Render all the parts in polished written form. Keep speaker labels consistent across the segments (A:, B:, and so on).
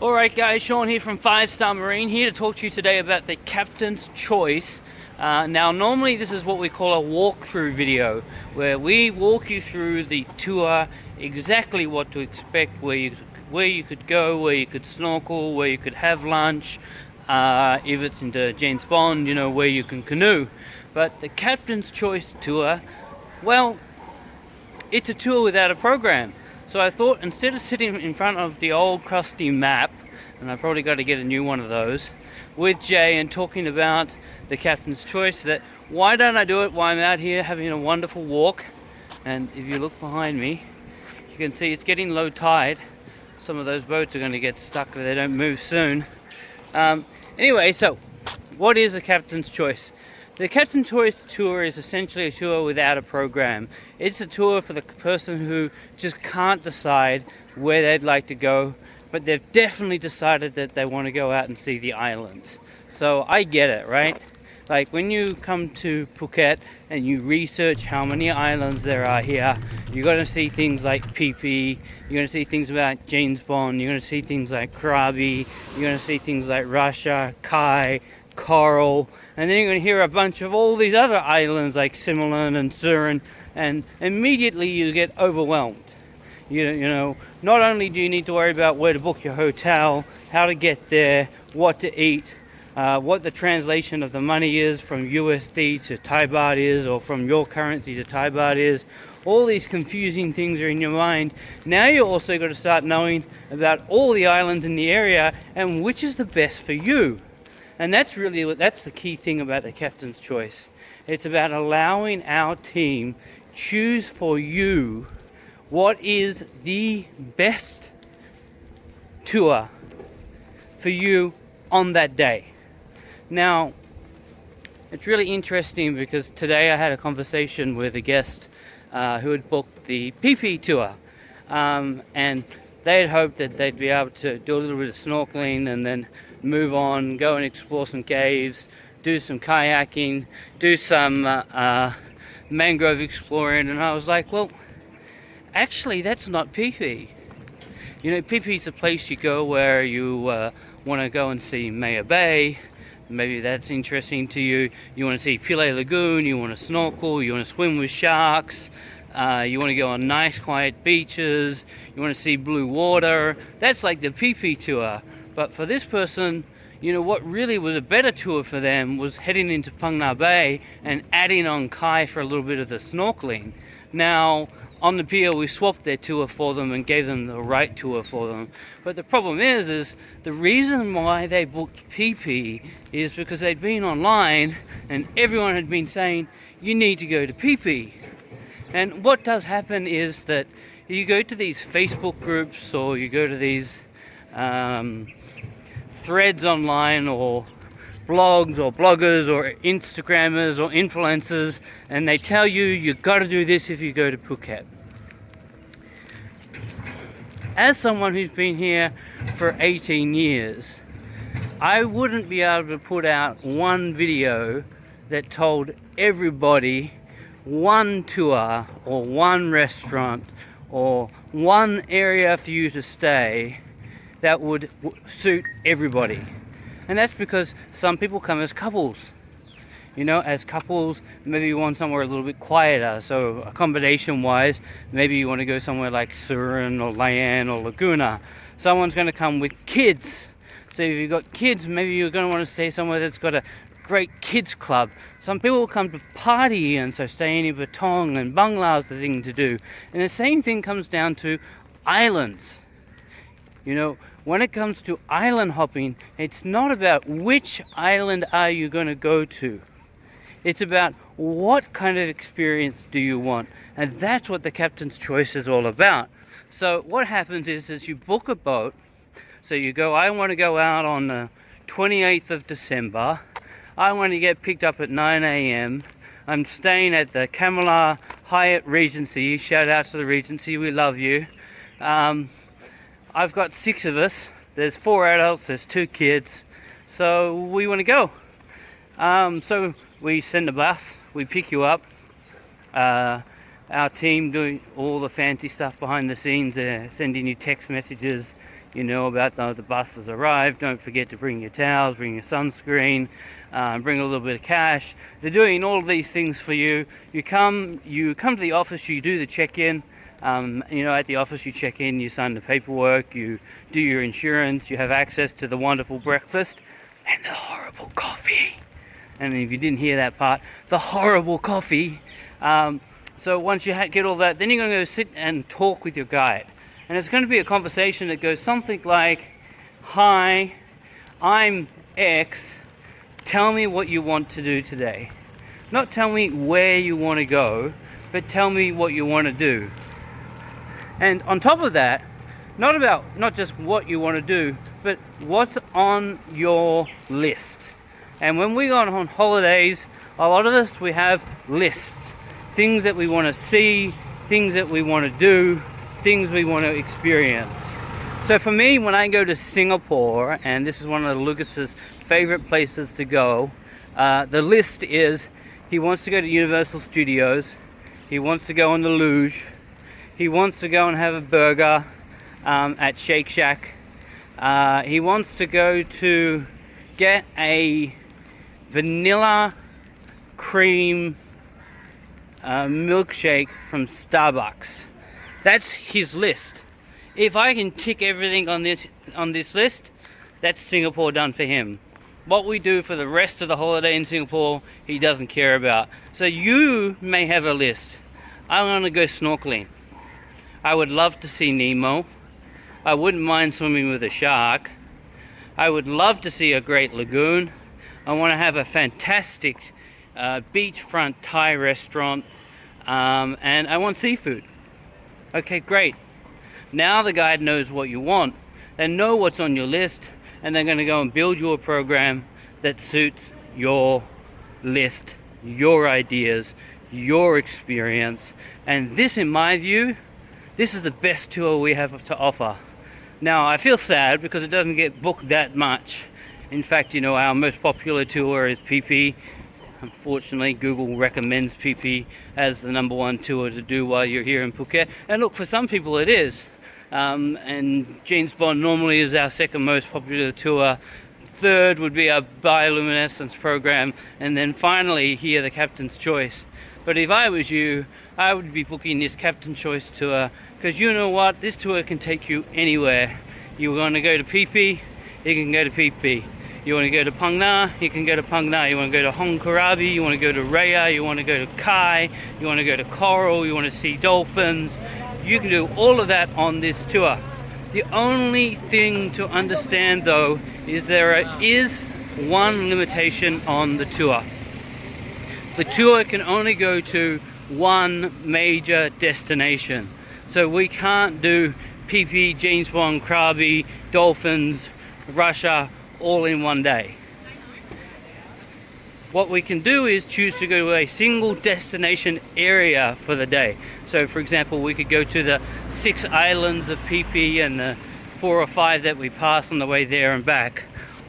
A: Alright guys, Shaun here from 5 Star Marine, here to talk to you today about the Captain's Choice. Now normally this is what we call a walkthrough video, where we walk you through the tour, exactly what to expect, where you could go, where you could snorkel, where you could have lunch, if it's into James Bond, where you can canoe. But the Captain's Choice tour, well, it's a tour without a program. So I thought, instead of sitting in front of the old crusty map, and I probably got to get a new one of those, with Jay and talking about the Captain's Choice, that why don't I do it while I'm out here having a wonderful walk? And if you look behind me, you can see it's getting low tide. Some of those boats are going to get stuck if they don't move soon. Anyway, so what is a Captain's Choice? The Captain's Choice tour is essentially a tour without a program. It's a tour for the person who just can't decide where they'd like to go, but they've definitely decided that they want to go out and see the islands. So I get it, right? Like when you come to Phuket and you research how many islands there are here, you're going to see things like Phi Phi, you're going to see things about James Bond, you're going to see things like Krabi, you're going to see things like Russia, Kai, Coral, and then you're going to hear a bunch of all these other islands like Similan and Surin, and immediately you get overwhelmed. You know, not only do you need to worry about where to book your hotel, how to get there, what to eat, what the translation of the money is from USD to Thai baht is, or from your currency to Thai baht is. All these confusing things are in your mind. Now you also got to start knowing about all the islands in the area and which is the best for you. And that's the key thing about the Captain's Choice. It's about allowing our team choose for you what is the best tour for you on that day. Now, it's really interesting because today I had a conversation with a guest who had booked the Phi Phi tour, and they had hoped that they'd be able to do a little bit of snorkeling and then move on, go and explore some caves, do some kayaking, do some mangrove exploring. And I was like, well, actually that's not Phi Phi. Phi Phi is a place you go where you want to go and see Maya Bay. Maybe that's interesting to you. You want to see Pile Lagoon, you want to snorkel, you want to swim with sharks, you want to go on nice quiet beaches, you want to see blue water. That's like the Phi Phi tour. But for this person, what really was a better tour for them was heading into Phang Nga Bay and adding on Kai for a little bit of the snorkeling. Now, on the pier, we swapped their tour for them and gave them the right tour for them. But the problem is the reason why they booked Phi Phi is because they'd been online and everyone had been saying, you need to go to Phi Phi. And what does happen is that you go to these Facebook groups or you go to these threads online or blogs or bloggers or Instagrammers or influencers, and they tell you got to do this if you go to Phuket. As someone who's been here for 18 years, I wouldn't be able to put out one video that told everybody one tour or one restaurant or one area for you to stay that would suit everybody. And that's because some people come as couples. As couples, maybe you want somewhere a little bit quieter. So accommodation wise, maybe you want to go somewhere like Surin or Layan or Laguna. Someone's going to come with kids. So if you've got kids, maybe you're going to want to stay somewhere that's got a great kids club. Some people will come to party, and so staying in Batong and Bangla is the thing to do. And the same thing comes down to islands. When it comes to island hopping, it's not about which island are you going to go to. It's about what kind of experience do you want. And that's what the Captain's Choice is all about. So what happens is you book a boat. So you go, I want to go out on the 28th of December. I want to get picked up at 9 a.m. I'm staying at the Kamala Hyatt Regency. Shout out to the Regency, we love you. I've got 6 of us. There's 4 adults, there's 2 kids. So we want to go. So we send a bus, we pick you up. Our team doing all the fancy stuff behind the scenes, sending you text messages, You know about the bus has arrived. Don't forget to bring your towels, bring your sunscreen, bring a little bit of cash. They're doing all of these things for you. You come to the office, you do the check-in. At the office you check in, you sign the paperwork, you do your insurance, you have access to the wonderful breakfast and the horrible coffee. And if you didn't hear that part, the horrible coffee. So once you get all that, then you're going to go sit and talk with your guide. And it's going to be a conversation that goes something like, "Hi, I'm X. Tell me what you want to do today." Not tell me where you want to go, but tell me what you want to do. And on top of that, not just what you want to do, but what's on your list. And when we go on holidays, a lot of us, we have lists. Things that we want to see, things that we want to do, things we want to experience. So for me, when I go to Singapore, and this is one of Lucas's favorite places to go, the list is he wants to go to Universal Studios, he wants to go on the luge, he wants to go and have a burger at Shake Shack, he wants to go to get a vanilla cream milkshake from Starbucks. That's his list. If I can tick everything on this list, that's Singapore done for him. What we do for the rest of the holiday in Singapore, he doesn't care about. So you may have a list. I want to go snorkeling. I would love to see Nemo. I wouldn't mind swimming with a shark. I would love to see a great lagoon. I want to have a fantastic beachfront Thai restaurant, and I want seafood. Okay, great. Now the guide knows what you want. They know what's on your list, and they're going to go and build you a program that suits your list, your ideas, your experience. And this, in my view, this is the best tour we have to offer. Now, I feel sad because it doesn't get booked that much. In fact, our most popular tour is PP. Unfortunately, Google recommends PP as the #1 tour to do while you're here in Phuket. And look, for some people it is. And James Bond normally is our second most popular tour. Third would be our bioluminescence program. And then finally here, the Captain's Choice. But if I was you, I would be booking this Captain's Choice tour, because you know what? This tour can take you anywhere. You want to go to PP, you can go to PP. You want to go to Phang Na, you can go to Phang Na. You want to go to Hong Karabi, you want to go to Raya, you want to go to Kai, you want to go to Coral, you want to see dolphins. You can do all of that on this tour. The only thing to understand, though, is there is one limitation on the tour. The tour can only go to one major destination. So we can't do PP, James Bond, Krabi, dolphins, Russia, all in one day. What we can do is choose to go to a single destination area for the day. So for example, we could go to the 6 islands of PP and the 4 or 5 that we pass on the way there and back.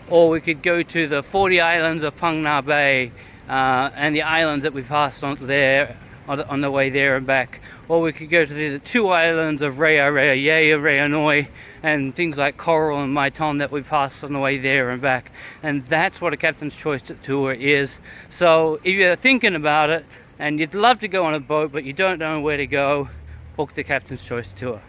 A: Or we could go to the 40 islands of Phang Na Bay and the islands that we passed on there on the way there and back. Or we could go to the 2 islands of Raya, Raya Yaya, Raya Noi, and things like Coral and Mai Ton that we passed on the way there and back. And that's what a Captain's Choice tour is. So if you're thinking about it and you'd love to go on a boat but you don't know where to go, book the Captain's Choice tour.